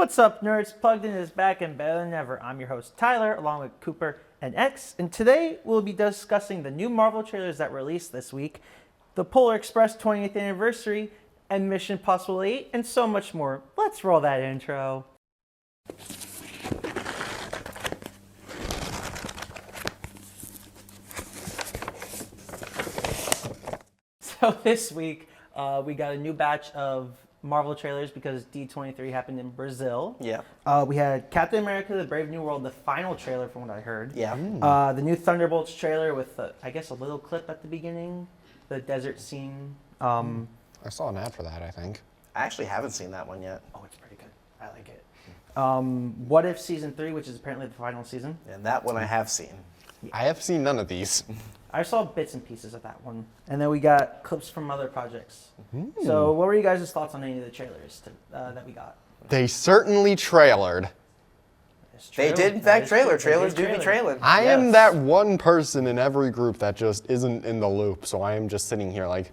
What's up, nerds? Plugged In is back and better than ever. I'm your host, Tyler, along with Cooper and X, and today we'll be discussing the new Marvel trailers that released this week, the Polar Express 20th anniversary, and Mission Impossible 8, and so much more. Let's roll that intro. So this week, we got a new batch of Marvel trailers because D23 happened in Brazil. Yeah. We had Captain America: The Brave New World, the final trailer from what I heard. Yeah. The new Thunderbolts trailer with, I guess, a little clip at the beginning, the desert scene. I saw an ad for that, I think. I actually haven't seen that one yet. Oh, it's pretty good. I like it. What If Season 3, which is apparently the final season. And that one I have seen. I have seen none of these. I saw bits and pieces of that one. And then we got clips from other projects. So what were you guys' thoughts on any of the trailers that we got? They certainly trailered. It's They true. did, in That fact, is trailer. true. They Trailers did do be trailer. trailing. I am Yes. that one person in every group that just isn't in the loop, so I am just sitting here like,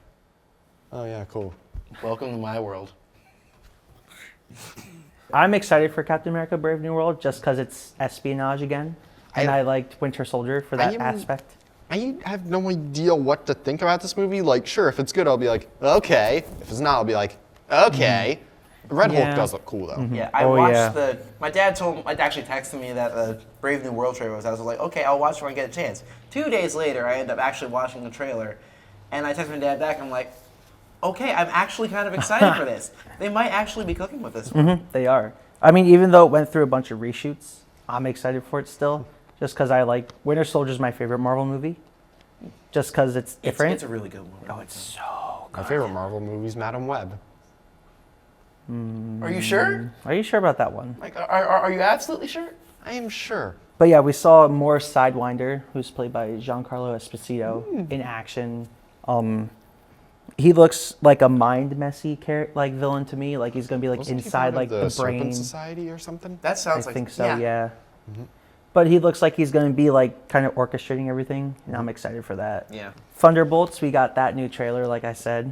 oh yeah, cool. Welcome to my world. I'm excited for Captain America: Brave New World just because it's espionage again. And I liked Winter Soldier for that aspect. I have no idea what to think about this movie. Like, sure, if it's good, I'll be like, okay. If it's not, I'll be like, okay. Red Yeah. Hulk does look cool, though. Yeah, I Oh, watched yeah. my dad actually texted me that the Brave New World trailer was. I was like, okay, I'll watch it when I get a chance. 2 days later, I end up actually watching the trailer. And I texted my dad back, I'm like, okay, I'm actually kind of excited for this. They might actually be cooking with this one. They are. I mean, even though it went through a bunch of reshoots, I'm excited for it still. Just because I like Winter Soldier's my favorite Marvel movie. Just because it's different. It's a really good movie. Oh, it's so My favorite Marvel movie is Madam Web. Are you sure? Are you sure about that one? Like, are you absolutely sure? I am sure. But yeah, we saw Morris Sidewinder, who's played by Giancarlo Esposito, in action. He looks like a mind messy like villain to me. Like he's gonna be like Wasn't he inside part like of the brain. Serpent Society or something? That I sounds like think so. Yeah. But he looks like he's gonna be like kind of orchestrating everything, and I'm excited for that. Yeah. Thunderbolts, we got that new trailer. Like I said,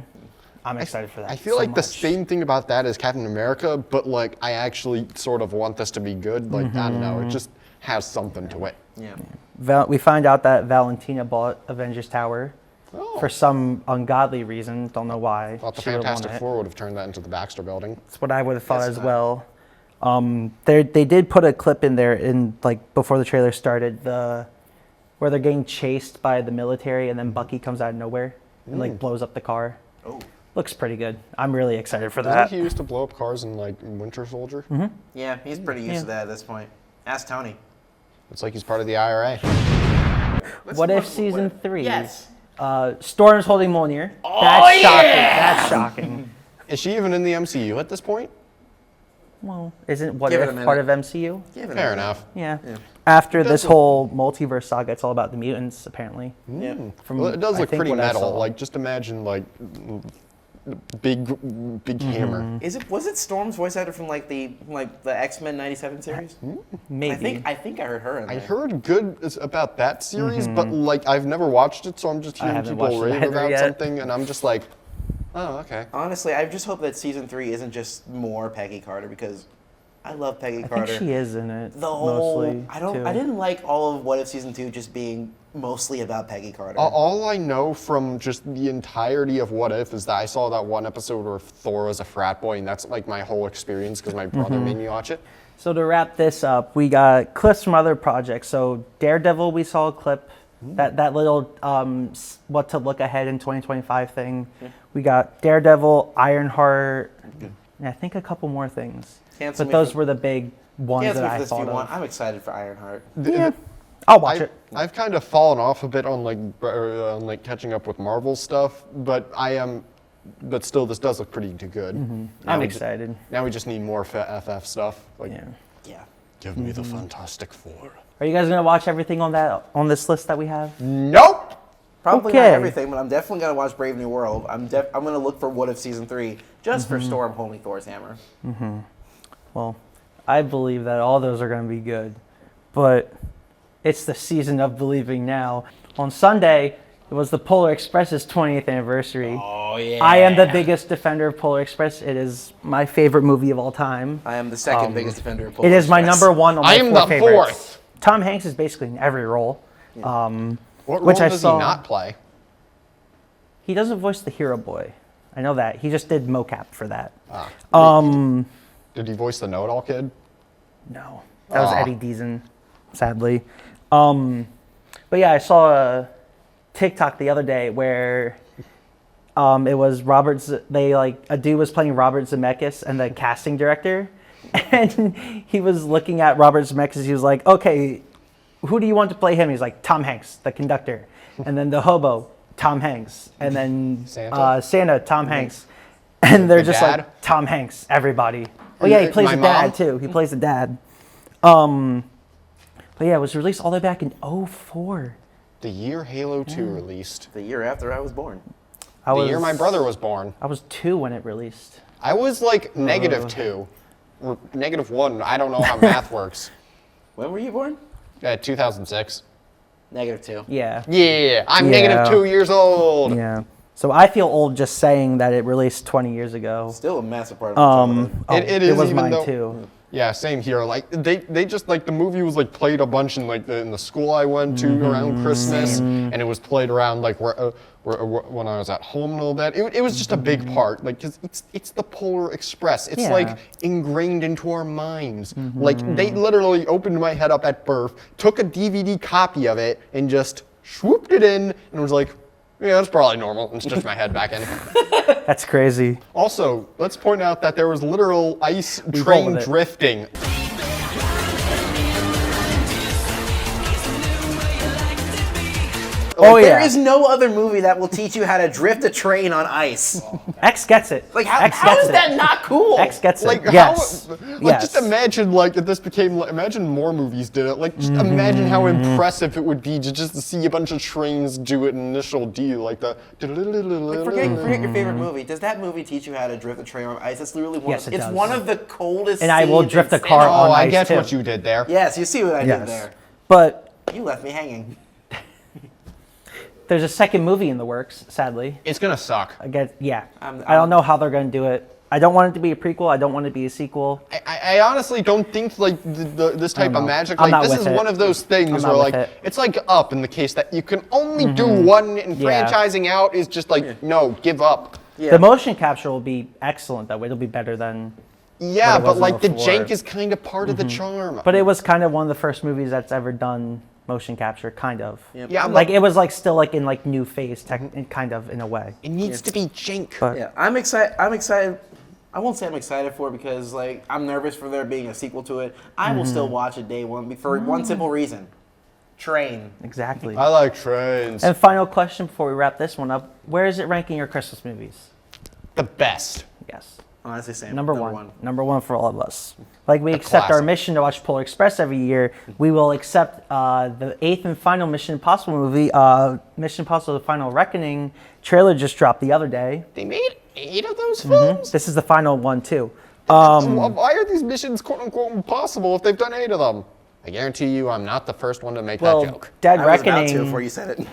I'm excited for that. I feel so like the much. same thing about that as Captain America, but like I actually sort of want this to be good. Like I don't know, it just has something to it. Yeah. We find out that Valentina bought Avengers Tower Oh. for some ungodly reason. Don't know why. Thought the She would've Fantastic wanted it. Four would have turned that into the Baxter Building. That's what I would have thought That's as fine. well. They did put a clip in there in like before the trailer started, where they're getting chased by the military and then Bucky comes out of nowhere and like blows up the car. Oh. Looks pretty good. I'm really excited for Doesn't that. he used to blow up cars in like Winter Soldier? Yeah, he's pretty used Yeah. to that at this point. Ask Tony. It's like he's part of the IRA. What If Season 3? Yes. Storm's holding Mjolnir. That's shocking. That's shocking. Is she even in the MCU at this point? Well, isn't What Give it a If part of minute. MCU? Give it a Fair minute. enough. Yeah. Yeah. After this Doesn't- whole multiverse saga, it's all about the mutants, apparently. Yeah. From Well, it does I look think pretty what I metal. saw. Like just imagine like big hammer. Was it Storm's voice actor from like the X-Men '97 series? Maybe. I think I heard her in I there. heard good about that series, but like I've never watched it, so I'm just hearing haven't watched people it rave either about yet. something, and I'm just like, oh, okay. Honestly, I just hope that season 3 isn't just more Peggy Carter because I love Peggy I Carter. think she is in it. The whole mostly, too. I didn't like all of What If season 2 just being mostly about Peggy Carter. All I know from just the entirety of What If is that I saw that one episode where Thor was a frat boy, and that's like my whole experience because my brother made me watch it. So to wrap this up, we got clips from other projects. So Daredevil, we saw a clip. That little what to look ahead in 2025 thing. We got Daredevil, Ironheart, and I think a couple more things. Cancel But me those for- were the big ones Cancel that me for I this if you thought want. of. I'm excited for Ironheart. Yeah, I'll watch it. I've kind of fallen off a bit on like catching up with Marvel stuff, but but still, this does look pretty good. Now I'm we excited. Now we just need more FF stuff. Like, Yeah. Yeah. give me the Fantastic Four. Are you guys gonna watch everything on this list that we have? Nope. Probably Okay. not everything, but I'm definitely gonna watch Brave New World. I'm gonna look for What If season 3 just for Storm holding Thor's hammer. Well, I believe that all those are going to be good, but it's the season of believing now. On Sunday, it was the Polar Express's 20th anniversary. Oh yeah. I am the biggest defender of Polar Express. It is my favorite movie of all time. I am the second biggest defender of Polar It is my Express. number one on my I am four the favorites. fourth. Tom Hanks is basically in every role. What Which role I does saw- he not play? He doesn't voice the hero boy. I know that. He just did mocap for that. Did he voice the know-it-all kid? No, that was Aw. Eddie Deason, sadly. But yeah, I saw a TikTok the other day where it was a dude was playing Robert Zemeckis and the casting director, and he was looking at Robert Zemeckis. He was like, "Okay, who do you want to play him?" He's like, "Tom Hanks, the conductor," and then the hobo, Tom Hanks, and then Santa? Tom Hanks, and they're The just dad? like Tom Hanks, everybody. Oh yeah, he plays My the dad mom? too. He plays the dad. But yeah, it was released all the way back in 2004. The year Halo 2 released. The year after I was born. The year my brother was born. I was 2 when it released. I was like -2 or -1. I don't know how math works. When were you born? 2006. -2. Yeah. Yeah, I'm Yeah. -2 years old. Yeah. So I feel old just saying that it released 20 years ago. Still a massive part of my childhood. It it is was even mine though- too. Yeah, same here. Like they just like the movie was like played a bunch in like in the school I went to around Christmas, and it was played around like when I was at home and all that. It was just a big part, like 'cause it's the Polar Express. It's Yeah. like ingrained into our minds. Like they literally opened my head up at birth, took a DVD copy of it, and just swooped it in, and was like, yeah, that's probably normal, and stitched my head back in. That's crazy. Also, let's point out that there was literal ice roll train with it. drifting. Oh There yeah. is no other movie that will teach you how to drift a train on ice. X gets it. Like, how, X how gets is it. that not cool? X gets it. Like Yes. how, like Yes. just imagine like if this became like imagine more movies did it. Like just imagine how impressive it would be just to see a bunch of trains do an initial D like the. Like, forget your favorite movie. Does that movie teach you how to drift a train on ice? It's literally one. Yes, it it's does. one of the coldest. And I will scenes drift in a car cinema. on Oh, I ice get too. what you did there. Yes, you see what I did there. But You left me hanging. there's a second movie in the works, sadly. It's gonna suck. I get, yeah. I'm- I don't know how they're going to do it. I don't want it to be a prequel. I don't want it to be a sequel. I honestly don't think like this type of know. magic. I'm Like not this with is it. one of those things not where with like it. it's like Up in the case that you can only do one, and Yeah. franchising out is just like no, give up. Yeah. The motion capture will be excellent, though. It'll be better than. Yeah, What it but was like the before. jank is kind of part of the charm. But it was kind of one of the first movies that's ever done motion capture, kind of. Yeah, Like it was like still like in like new phase, kind of in a way. it needs to be jank. But Yeah, I'm excited. I'm excited. I won't say I'm excited for it because like I'm nervous for there being a sequel to it. I will still watch it day one for one simple reason: train. exactly. I like trains. And final question before we wrap this one up: where is it ranking your Christmas movies? The best. Yes. Honestly, Sam. Number one. Number one for all of us. Like we accept our classic. mission to watch Polar Express every year, we will accept the 8th and final Mission Impossible movie. Mission Impossible: The Final Reckoning trailer just dropped the other day. They made 8 of those films? This is the final one too. Why are these missions quote unquote impossible if they've done 8 of them? I guarantee you I'm not the first one to make that joke. Dead I was about to Reckoning. before you said it.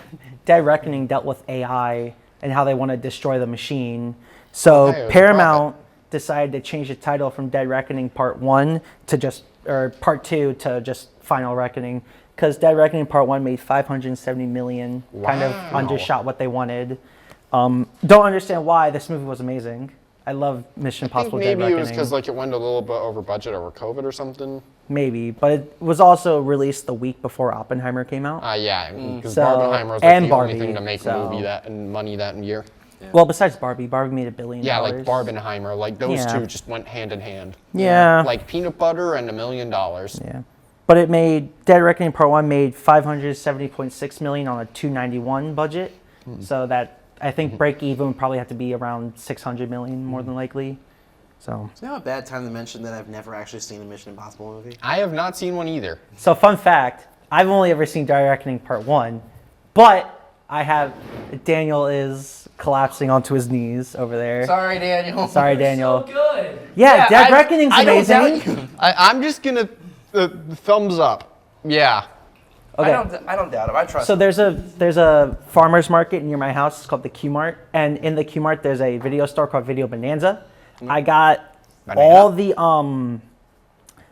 Dead Reckoning dealt with AI and how they want to destroy the machine. So Okay, it was a Paramount decided to change the title from Dead Reckoning Part 1 to just, or Part 2 to just Final Reckoning. Because Dead Reckoning Part 1 made 570 million, kind of Wow. undershot what they wanted. Don't understand why. This movie was amazing. I love Mission I think Impossible Dead maybe it was Reckoning. because like it went a little bit over budget over COVID or something. Maybe, but it was also released the week before Oppenheimer came out. Yeah, because So- Barbenheimer was like and the only Barbie, thing to make so- a movie that and money that year. Well, besides Barbie made $1 billion. Yeah, like Barbenheimer, like those Yeah. two just went hand in hand. Yeah. Like peanut butter and $1 million. Yeah. But it made Dead Reckoning Part 1 made 570.6 million on a 291 budget. So that I think break even would probably have to be around 600 million more than likely. So Is now a bad time to mention that I've never actually seen a Mission Impossible movie? I have not seen one either. fun fact, I've only ever seen Dead Reckoning Part 1, but I have Daniel is collapsing onto his knees over there. Sorry, Daniel. Sorry, Daniel. good. Yeah, Dead Reckoning's I don't amazing. doubt you. I'm just gonna thumbs up. Yeah. Okay. I don't doubt him. I trust So him. there's a farmer's market near my house. It's called the Q Mart, and in the Q Mart there's a video store called Video Bonanza. I got all the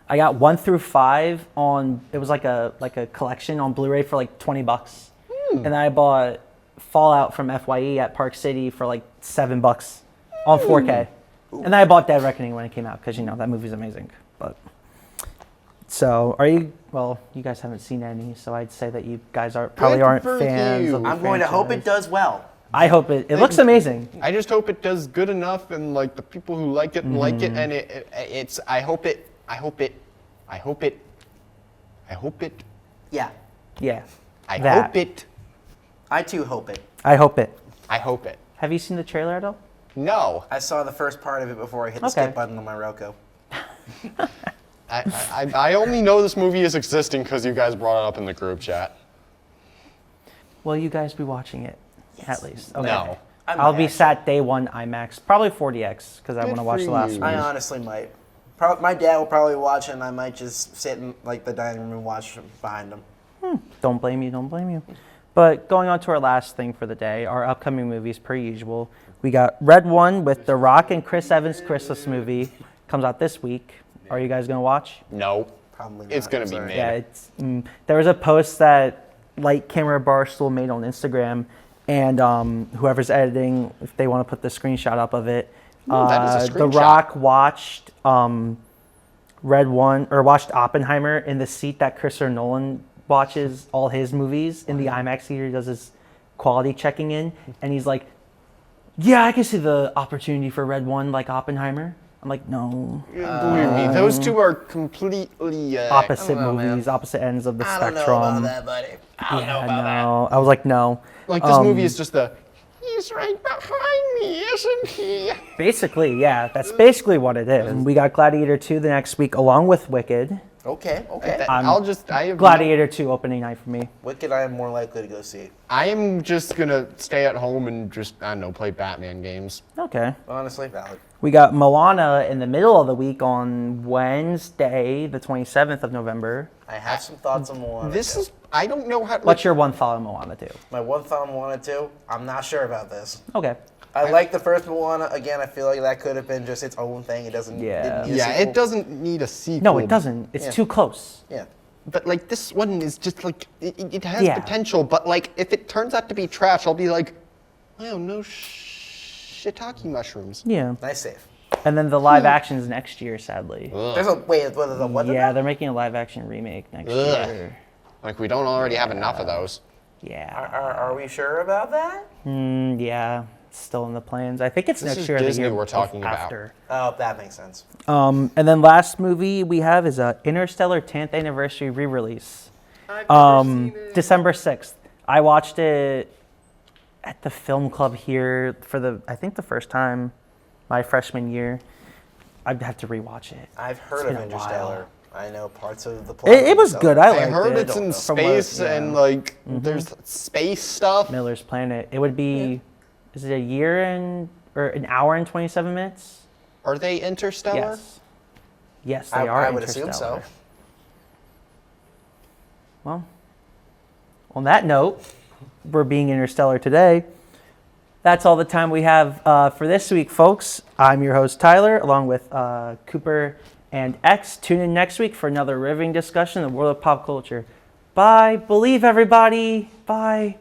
I got 1 through 5 on. It was like a collection on Blu-ray for like $20, and I bought Fallout from FYE at Park City for like $7 on 4K, and then I bought Dead Reckoning when it came out because that movie's amazing. But so are you? Well, you guys haven't seen any, so I'd say that you guys probably Good aren't for fans. you. Of the I'm going to hope it franchise. does well. I hope it looks amazing. I just hope it does good enough, and like the people who like it like it, and it's. I hope it. Yeah. Yeah. I That. hope it. I too hope it. I hope it. I hope it. Have you seen the trailer at all? No. I saw the first part of it before I hit the Okay. skip button on my Roku. I only know this movie is existing because you guys brought it up in the group chat. Will you guys be watching it? At least. Okay. No. I'll be might sat day one IMAX, probably 40X, because I Good want to watch for the last you. one. I honestly might. My dad will probably watch it, and I might just sit in like the dining room and watch behind him. Don't blame you, don't blame you. But going on to our last thing for the day, our upcoming movies per usual. We got Red One with The Rock and Chris Evans' Christmas movie. Comes out this week. Are you guys going to watch? No. Probably not. It's gonna be sorry. made. Yeah, it's there was a post that Light Camera Barstool made on Instagram, and whoever's editing, if they want to put the screenshot up of it, that is a The screenshot. Rock watched Red One or watched Oppenheimer in the seat that Christopher Nolan watches all his movies in the IMAX theater. He does his quality checking in, and he's like, "Yeah, I can see the opportunity for Red One like Oppenheimer." I'm like, "No." Believe me, those two are completely Opposite know, man. movies, opposite ends of the I don't know spectrum. about that, buddy. I don't know about that. No, I was like, no. Like this movie is just the. He's right behind me, isn't he? Basically, yeah, that's basically what it is. We got Gladiator 2 the next week, along with Wicked. Okay. I have Gladiator 2 opening night for me. Wicked, I am more likely to go see. I am just gonna stay at home and just I don't know play Batman games. Okay. Honestly, valid. We got Moana in the middle of the week on Wednesday, the 27th of November. I have some thoughts on Moana. This too. is I don't know how. What's your one thought on Moana 2? My one thought on Moana 2. I'm not sure about this. Okay. I like the first Moana. Again, I feel like that could have been just its own thing. It doesn't. Yeah. Didn't need a Yeah, sequel. it doesn't need a sequel. No, it doesn't. It's Yeah. too close. Yeah. But like this one is just like it has Yeah. potential. But like if it turns out to be trash, I'll be like, oh no, shiitake mushrooms. Yeah. Nice save. And then the live action's next year, sadly. There's a wait. There's a what? Yeah, they're making a live action remake next Ugh. year. Like we don't already have enough of those. Yeah. Are we sure about that? Yeah. It's still in the plans. I think it's This next is year or the Disney year we're talking about. after. Oh, that makes sense. And then last movie we have is Interstellar 10th anniversary re-release. December 6th. I watched it at the film club here for I think the first time my freshman year. I'd have to rewatch it. I've heard It's of been a Interstellar. I know parts of the plot. It was good. I I liked heard it. it's in From what- space yeah. and like there's space stuff. Miller's Planet. It would be, is it an hour and 27 minutes? Are they interstellar? Yes. Yes, they I are would assume Interstellar. so. Well, on that note, we're being Interstellar today. That's all the time we have for this week, folks. I'm your host, Tyler, along with Cooper and X. Tune in next week for another riveting discussion of the world of pop culture. Bye. Believe everybody. Bye.